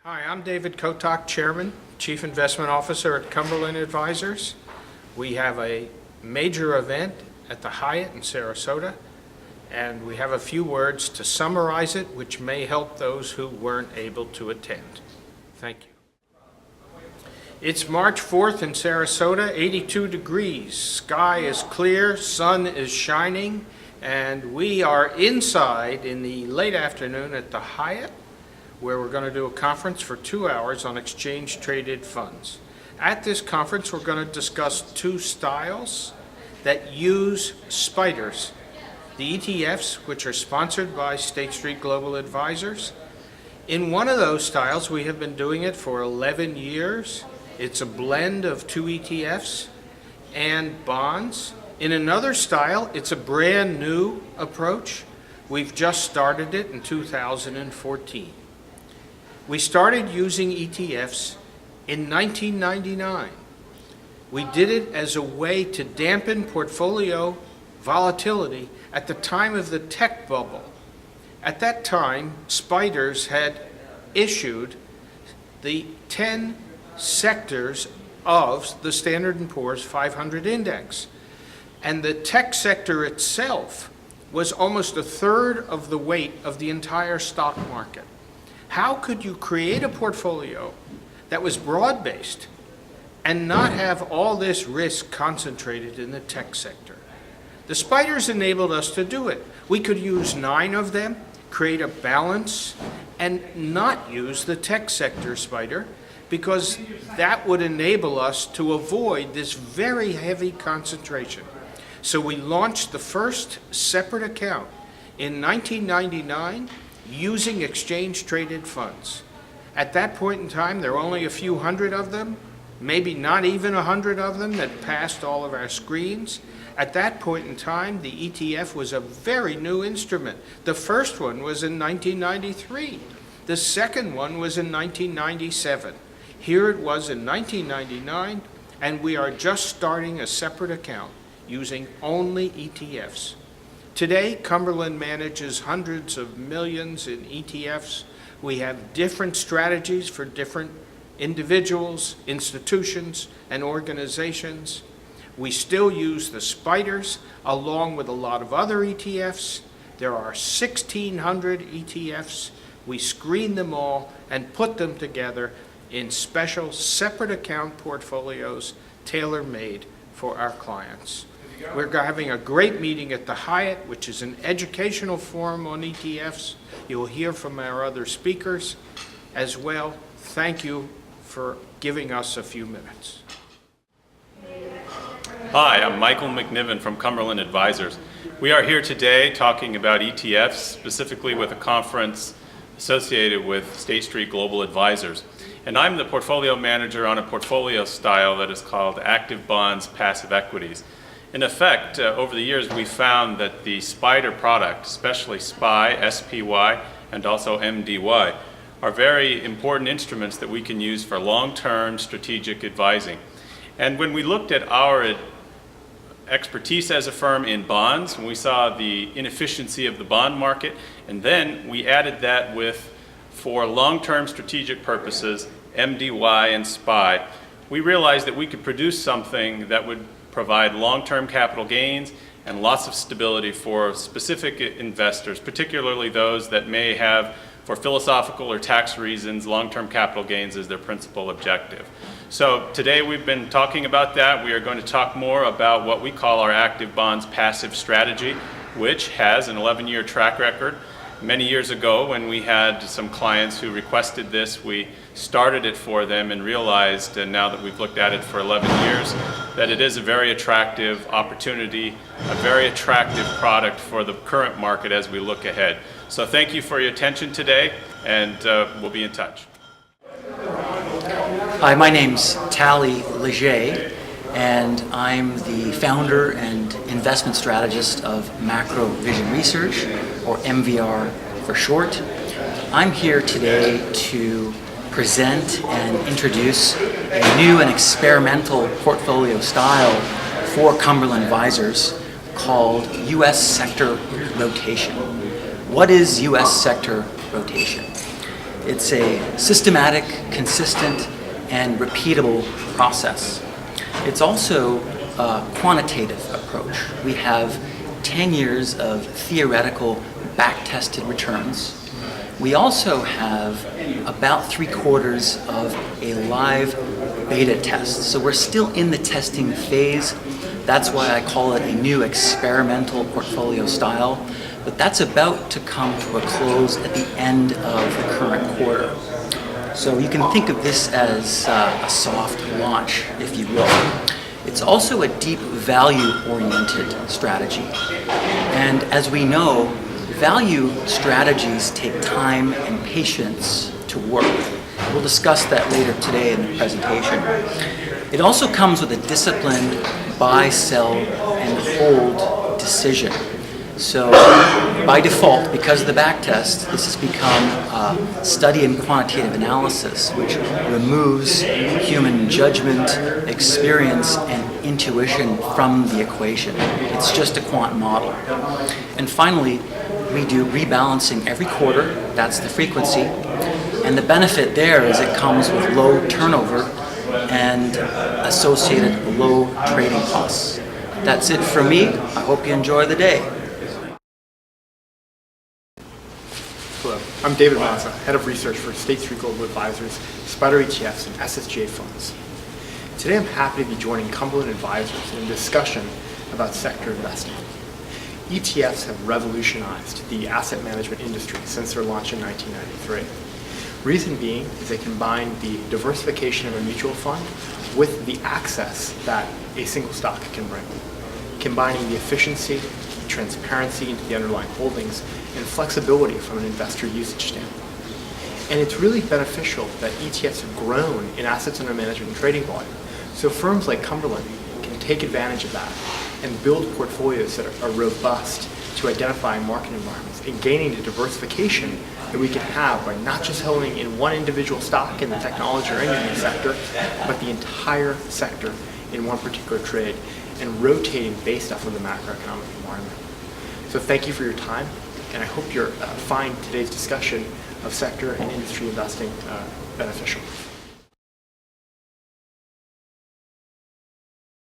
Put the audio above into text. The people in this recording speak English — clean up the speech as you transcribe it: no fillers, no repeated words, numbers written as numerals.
Hi, I'm David Kotok, Chairman, Chief Investment Officer at Cumberland Advisors. We have a major event at the Hyatt in Sarasota, and we have a few words to summarize it, which may help those who weren't able to attend. Thank you. It's March 4th in Sarasota, 82 degrees. Sky is clear, sun is shining, and we are inside in the late afternoon at the Hyatt, where we're going to do a conference for 2 hours on exchange-traded funds. At this conference, we're going to discuss two styles that use SPDRs. The ETFs, which are sponsored by State Street Global Advisors. In one of those styles, we have been doing it for 11 years. It's a blend of two ETFs and bonds. In another style, it's a brand new approach. We've just started it in 2014. We started using ETFs in 1999. We did it as a way to dampen portfolio volatility at the time of the tech bubble. At that time, SPDRs had issued the 10 sectors of the Standard & Poor's 500 index. And the tech sector itself was almost a third of the weight of the entire stock market. How could you create a portfolio that was broad-based and not have all this risk concentrated in the tech sector? The SPDRs enabled us to do it. We could use 9 of them, create a balance, and not use the tech sector SPDR, because that would enable us to avoid this very heavy concentration. So we launched the first separate account in 1999 using exchange-traded funds. At that point in time, there were only a few hundred of them, maybe not even 100 of them that passed all of our screens. At that point in time, the ETF was a very new instrument. The first one was in 1993. The second one was in 1997. Here it was in 1999, and we are just starting a separate account using only ETFs. Today, Cumberland manages hundreds of millions in ETFs. We have different strategies for different individuals, institutions, and organizations. We still use the SPDRs along with a lot of other ETFs. There are 1,600 ETFs. We screen them all and put them together in special separate account portfolios tailor-made for our clients. We're having a great meeting at the Hyatt, which is an educational forum on ETFs. You'll hear from our other speakers as well. Thank you for giving us a few minutes. Hi, I'm Michael McNiven from Cumberland Advisors. We are here today talking about ETFs, specifically with a conference associated with State Street Global Advisors. And I'm the portfolio manager on a portfolio style that is called Active Bonds Passive Equities. In effect, over the years, we found that the SPDR product, especially SPY, SPY, and also MDY, are very important instruments that we can use for long-term strategic advising. And when we looked at our expertise as a firm in bonds, when we saw the inefficiency of the bond market, and then we added that with, for long-term strategic purposes, MDY and SPY, we realized that we could produce something that would provide long-term capital gains and lots of stability for specific investors, particularly those that may have, for philosophical or tax reasons, long-term capital gains as their principal objective. So today we've been talking about that. We are going to talk more about what we call our Active Bonds Passive Strategy, which has an 11-year track record. Many years ago, when we had some clients who requested this, we started it for them and realized, and now that we've looked at it for 11 years, that it is a very attractive opportunity, a very attractive product for the current market as we look ahead. So thank you for your attention today, and we'll be in touch. Hi, my name's Tally Leger, and I'm the founder and investment strategist of Macro Vision Research, or MVR for short. I'm here today to present and introduce a new and experimental portfolio style for Cumberland Advisors called U.S. sector rotation. What is U.S. sector rotation? It's a systematic, consistent, and repeatable process. It's also a quantitative approach. We have 10 years of theoretical back-tested returns. We also have about 3/4 of a live beta test. So we're still in the testing phase. That's why I call it a new experimental portfolio style. But that's about to come to a close at the end of the current quarter. So you can think of this as a soft launch, if you will. It's also a deep value-oriented strategy. And as we know, value strategies take time and patience to work. We'll discuss that later today in the presentation. It also comes with a disciplined buy, sell, and hold decision. So by default, because of the backtest, this has become a study in quantitative analysis, which removes human judgment, experience, and intuition from the equation. It's just a quant model. And finally, we do rebalancing every quarter. That's the frequency. And the benefit there is it comes with low turnover and associated low trading costs. That's it from me. I hope you enjoy the day. Hello, I'm David Mazza, Head of Research for State Street Global Advisors, SPDR ETFs, and SSJ funds. Today I'm happy to be joining Cumberland Advisors in a discussion about sector investing. ETFs have revolutionized the asset management industry since their launch in 1993. Reason being is they combine the diversification of a mutual fund with the access that a single stock can bring, combining the efficiency, transparency into the underlying holdings, and flexibility from an investor usage standpoint. And it's really beneficial that ETFs have grown in assets under management and trading volume. So firms like Cumberland can take advantage of that and build portfolios that are robust to identify market environments and gaining the diversification that we can have by not just holding in one individual stock in the technology or energy sector, but the entire sector in one particular trade and rotating based off of the macroeconomic environment. So thank you for your time, and I hope you find today's discussion of sector and industry investing beneficial.